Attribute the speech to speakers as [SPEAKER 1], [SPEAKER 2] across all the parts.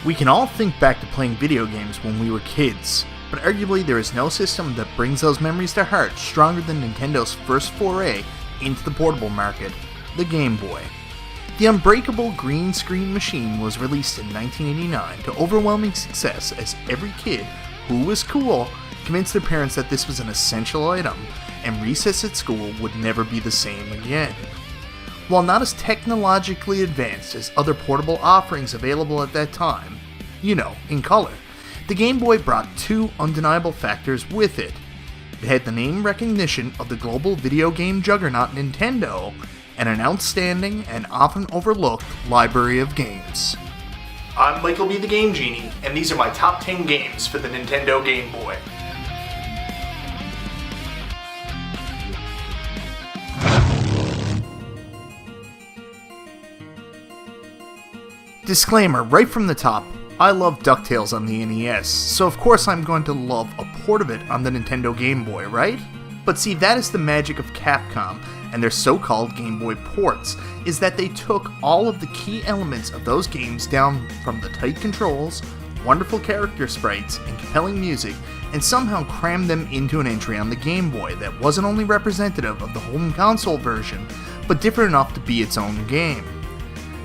[SPEAKER 1] We can all think back to playing video games when we were kids, but arguably there is no system that brings those memories to heart stronger than Nintendo's first foray into the portable market, the Game Boy. The unbreakable green screen machine was released in 1989 to overwhelming success as every kid who was cool convinced their parents that this was an essential item and recess at school would never be the same again. While not as technologically advanced as other portable offerings available at that time, in color, the Game Boy brought two undeniable factors with it. It had the name recognition of the global video game juggernaut Nintendo, and an outstanding and often overlooked library of games. I'm MichaelBtheGameGenie, and these are my top 10 games for the Nintendo Game Boy. Disclaimer right from the top, I love Ducktales on the NES, so of course I'm going to love a port of it on the Nintendo Game Boy, right? But see, that is the magic of Capcom and their so-called Game Boy ports, is that they took all of the key elements of those games down from the tight controls, wonderful character sprites, and compelling music, and somehow crammed them into an entry on the Game Boy that wasn't only representative of the home console version, but different enough to be its own game.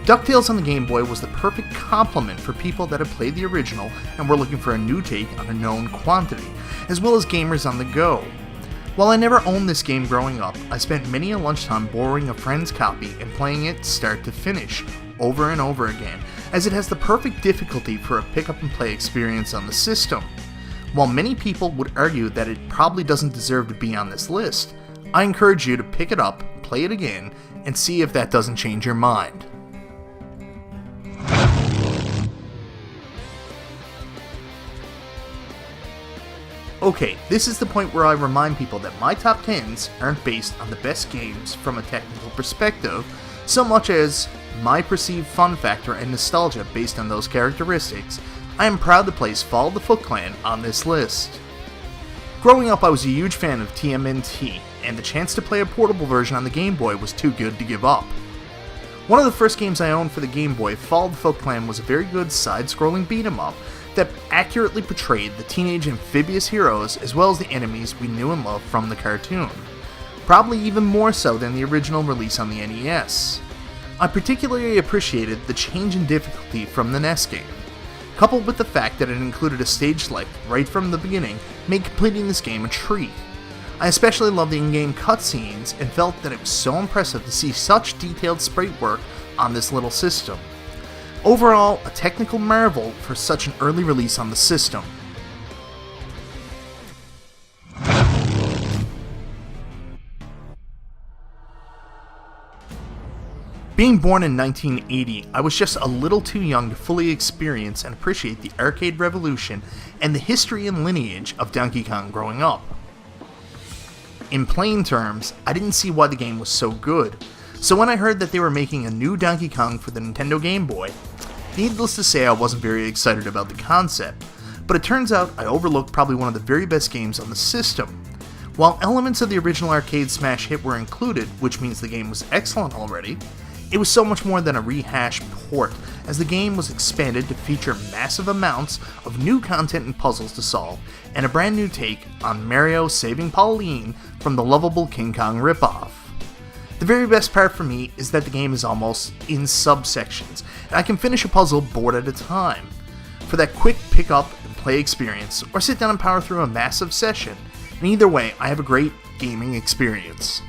[SPEAKER 1] DuckTales on the Game Boy was the perfect complement for people that had played the original and were looking for a new take on a known quantity, as well as gamers on the go. While I never owned this game growing up, I spent many a lunchtime borrowing a friend's copy and playing it start to finish, over and over again, as it has the perfect difficulty for a pick-up-and-play experience on the system. While many people would argue that it probably doesn't deserve to be on this list, I encourage you to pick it up, play it again, and see if that doesn't change your mind. Okay, this is the point where I remind people that my top 10s aren't based on the best games from a technical perspective, so much as my perceived fun factor and nostalgia based on those characteristics. I am proud to place Fall of the Foot Clan on this list. Growing up, I was a huge fan of TMNT, and the chance to play a portable version on the Game Boy was too good to give up. One of the first games I owned for the Game Boy, Fall of the Foot Clan, was a very good side-scrolling beat-em-up that accurately portrayed the teenage amphibious heroes as well as the enemies we knew and loved from the cartoon, probably even more so than the original release on the NES. I particularly appreciated the change in difficulty from the NES game. Coupled with the fact that it included a stage select right from the beginning made completing this game a treat. I especially loved the in-game cutscenes and felt that it was so impressive to see such detailed sprite work on this little system. Overall, a technical marvel for such an early release on the system. Being born in 1980, I was just a little too young to fully experience and appreciate the arcade revolution and the history and lineage of Donkey Kong growing up. In plain terms, I didn't see why the game was so good, so when I heard that they were making a new Donkey Kong for the Nintendo Game Boy, needless to say I wasn't very excited about the concept, but it turns out I overlooked probably one of the very best games on the system. While elements of the original arcade smash hit were included, which means the game was excellent already, it was so much more than a rehashed port, as the game was expanded to feature massive amounts of new content and puzzles to solve, and a brand new take on Mario saving Pauline from the lovable King Kong ripoff. The very best part for me is that the game is almost in subsections, and I can finish a puzzle board at a time. For that quick pick up and play experience, or sit down and power through a massive session, and either way, I have a great gaming experience.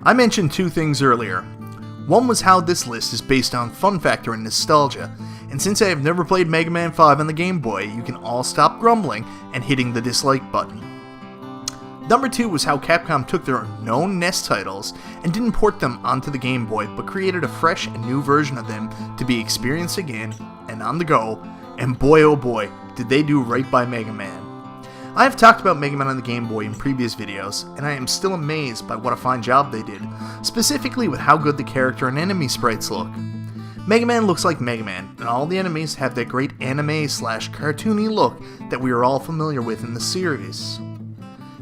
[SPEAKER 1] I mentioned two things earlier. One was how this list is based on fun factor and nostalgia, and since I have never played Mega Man 5 on the Game Boy, you can all stop grumbling and hitting the dislike button. Number two was how Capcom took their known NES titles and didn't port them onto the Game Boy, but created a fresh and new version of them to be experienced again and on the go, and boy oh boy, did they do right by Mega Man. I have talked about Mega Man on the Game Boy in previous videos, and I am still amazed by what a fine job they did, specifically with how good the character and enemy sprites look. Mega Man looks like Mega Man, and all the enemies have that great anime/cartoony look that we are all familiar with in the series.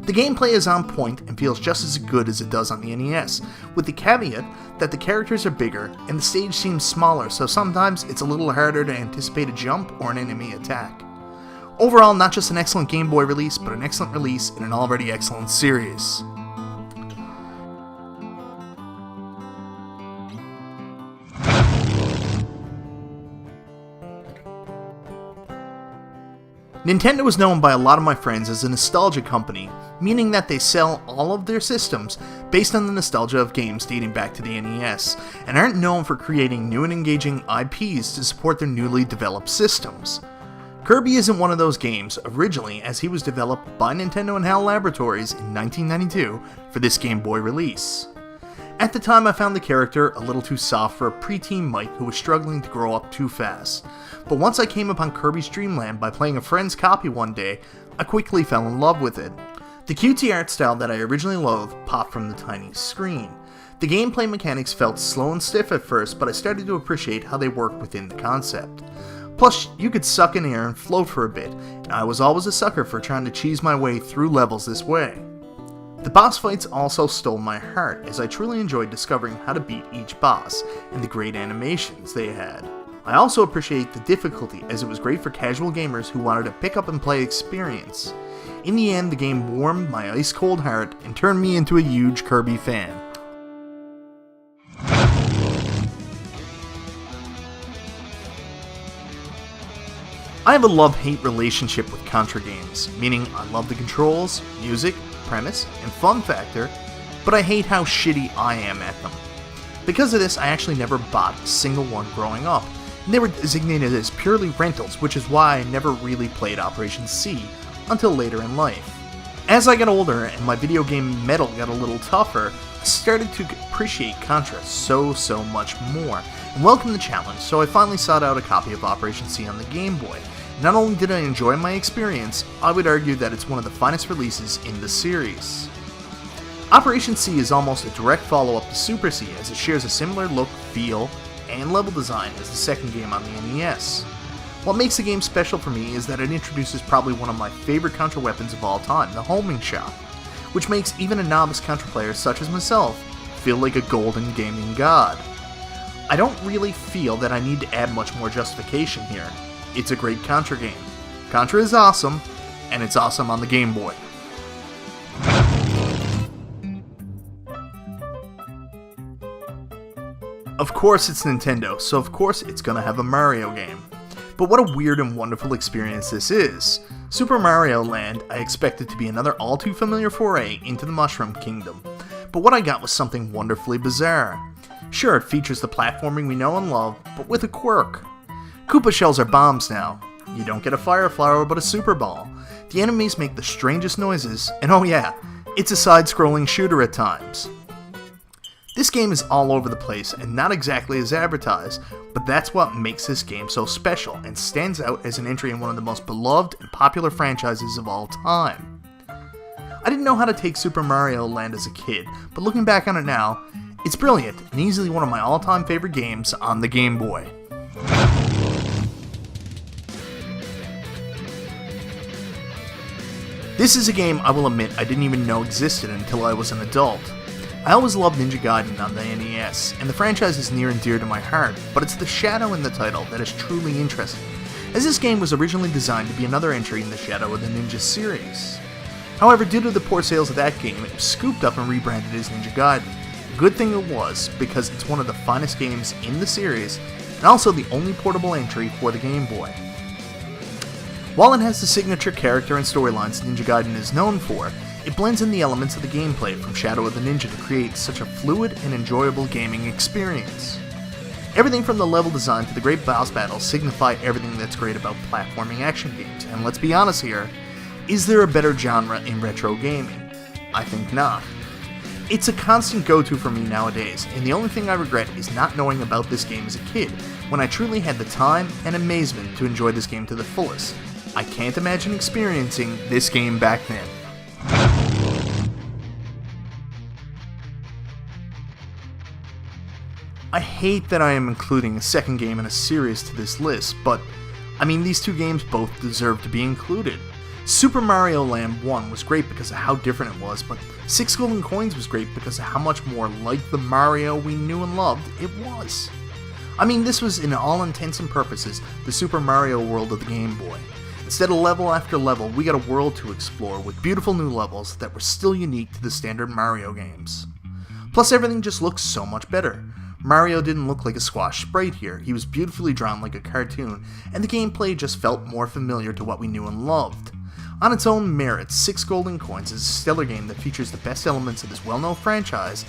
[SPEAKER 1] The gameplay is on point and feels just as good as it does on the NES, with the caveat that the characters are bigger and the stage seems smaller, so sometimes it's a little harder to anticipate a jump or an enemy attack. Overall, not just an excellent Game Boy release, but an excellent release in an already excellent series. Nintendo is known by a lot of my friends as a nostalgia company, meaning that they sell all of their systems based on the nostalgia of games dating back to the NES, and aren't known for creating new and engaging IPs to support their newly developed systems. Kirby isn't one of those games, originally, as he was developed by Nintendo and HAL Laboratories in 1992 for this Game Boy release. At the time, I found the character a little too soft for a preteen Mike who was struggling to grow up too fast, but once I came upon Kirby's Dream Land by playing a friend's copy one day, I quickly fell in love with it. The cutesy art style that I originally loathed popped from the tiny screen. The gameplay mechanics felt slow and stiff at first, but I started to appreciate how they worked within the concept. Plus, you could suck in air and float for a bit, and I was always a sucker for trying to cheese my way through levels this way. The boss fights also stole my heart, as I truly enjoyed discovering how to beat each boss, and the great animations they had. I also appreciate the difficulty, as it was great for casual gamers who wanted a pick up and play experience. In the end, the game warmed my ice cold heart and turned me into a huge Kirby fan. I have a love-hate relationship with Contra games, meaning I love the controls, music, premise, and fun factor, but I hate how shitty I am at them. Because of this, I actually never bought a single one growing up, and they were designated as purely rentals, which is why I never really played Operation C until later in life. As I got older and my video game metal got a little tougher, I started to appreciate Contra so much more, and welcomed the challenge, so I finally sought out a copy of Operation C on the Game Boy. Not only did I enjoy my experience, I would argue that it's one of the finest releases in the series. Operation C is almost a direct follow-up to Super C, as it shares a similar look, feel, and level design as the second game on the NES. What makes the game special for me is that it introduces probably one of my favorite Contra weapons of all time, the homing shot, which makes even a novice Contra player such as myself feel like a golden gaming god. I don't really feel that I need to add much more justification here. It's a great Contra game. Contra is awesome, and it's awesome on the Game Boy. Of course it's Nintendo, so of course it's gonna have a Mario game. But what a weird and wonderful experience this is. Super Mario Land I expected to be another all too familiar foray into the Mushroom Kingdom, but what I got was something wonderfully bizarre. Sure, it features the platforming we know and love, but with a quirk. Koopa shells are bombs now. You don't get a fire flower but a super ball. The enemies make the strangest noises, and oh yeah, it's a side-scrolling shooter at times. This game is all over the place and not exactly as advertised, but that's what makes this game so special and stands out as an entry in one of the most beloved and popular franchises of all time. I didn't know how to take Super Mario Land as a kid, but looking back on it now, it's brilliant and easily one of my all-time favorite games on the Game Boy. This is a game I will admit I didn't even know existed until I was an adult. I always loved Ninja Gaiden on the NES, and the franchise is near and dear to my heart, but it's the shadow in the title that is truly interesting, as this game was originally designed to be another entry in the Shadow of the Ninja series. However, due to the poor sales of that game, it was scooped up and rebranded as Ninja Gaiden. Good thing it was, because it's one of the finest games in the series, and also the only portable entry for the Game Boy. While it has the signature character and storylines Ninja Gaiden is known for, it blends in the elements of the gameplay from Shadow of the Ninja to create such a fluid and enjoyable gaming experience. Everything from the level design to the great boss battles signify everything that's great about platforming action games, and let's be honest here, is there a better genre in retro gaming? I think not. It's a constant go-to for me nowadays, and the only thing I regret is not knowing about this game as a kid, when I truly had the time and amazement to enjoy this game to the fullest. I can't imagine experiencing this game back then. I hate that I am including a second game in a series to this list, but I mean these two games both deserve to be included. Super Mario Land 1 was great because of how different it was, but 6 Golden Coins was great because of how much more like the Mario we knew and loved it was. I mean, this was, in all intents and purposes, the Super Mario world of the Game Boy. Instead of level after level, we got a world to explore with beautiful new levels that were still unique to the standard Mario games. Plus, everything just looked so much better. Mario didn't look like a squash sprite here, he was beautifully drawn like a cartoon, and the gameplay just felt more familiar to what we knew and loved. On its own merits, 6 Golden Coins is a stellar game that features the best elements of this well-known franchise,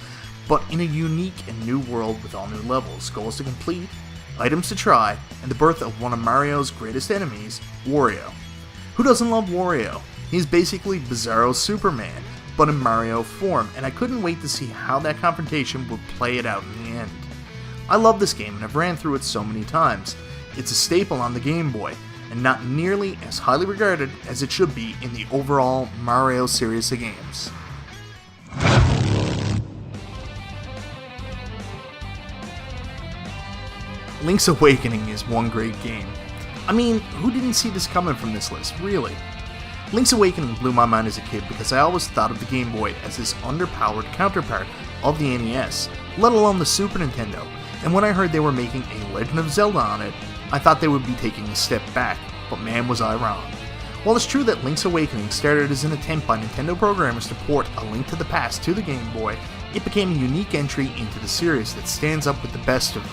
[SPEAKER 1] but in a unique and new world with all new levels, goals to complete, items to try, and the birth of one of Mario's greatest enemies, Wario. Who doesn't love Wario? He's basically Bizarro's Superman, but in Mario form, and I couldn't wait to see how that confrontation would play it out in the end. I love this game and I've ran through it so many times. It's a staple on the Game Boy, and not nearly as highly regarded as it should be in the overall Mario series of games. Link's Awakening is one great game. I mean, who didn't see this coming from this list, really? Link's Awakening blew my mind as a kid because I always thought of the Game Boy as this underpowered counterpart of the NES, let alone the Super Nintendo, and when I heard they were making a Legend of Zelda on it, I thought they would be taking a step back, but man was I wrong. While it's true that Link's Awakening started as an attempt by Nintendo programmers to port A Link to the Past to the Game Boy, it became a unique entry into the series that stands up with the best of them.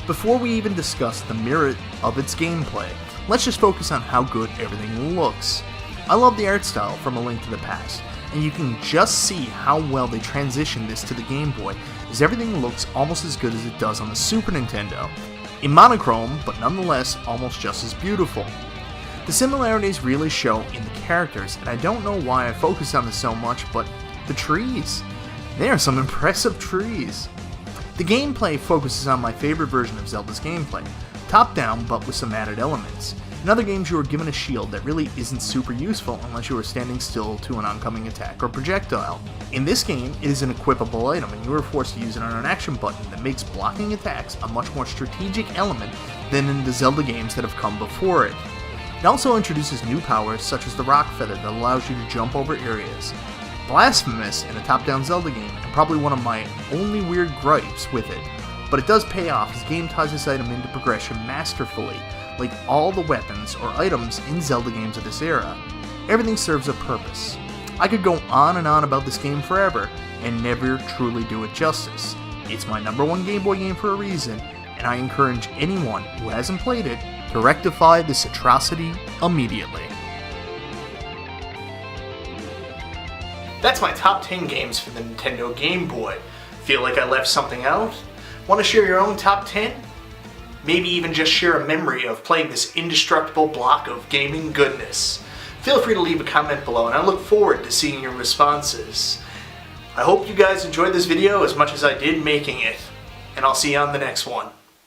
[SPEAKER 1] Before we even discuss the merit of its gameplay, let's just focus on how good everything looks. I love the art style from A Link to the Past, and you can just see how well they transitioned this to the Game Boy, as everything looks almost as good as it does on the Super Nintendo. In monochrome, but nonetheless almost just as beautiful. The similarities really show in the characters, and I don't know why I focus on this so much, but the trees. They are some impressive trees. The gameplay focuses on my favorite version of Zelda's gameplay, top-down but with some added elements. In other games you are given a shield that really isn't super useful unless you are standing still to an oncoming attack or projectile. In this game, it is an equipable item and you are forced to use it on an action button that makes blocking attacks a much more strategic element than in the Zelda games that have come before it. It also introduces new powers such as the Rock Feather that allows you to jump over areas. Blasphemous in a top-down Zelda game, and probably one of my only weird gripes with it, but it does pay off as the game ties this item into progression masterfully, like all the weapons or items in Zelda games of this era. Everything serves a purpose. I could go on and on about this game forever, and never truly do it justice. It's my #1 Game Boy game for a reason, and I encourage anyone who hasn't played it to rectify this atrocity immediately. That's my top 10 games for the Nintendo Game Boy. Feel like I left something out? Want to share your own top 10? Maybe even just share a memory of playing this indestructible block of gaming goodness. Feel free to leave a comment below and I look forward to seeing your responses. I hope you guys enjoyed this video as much as I did making it, and I'll see you on the next one.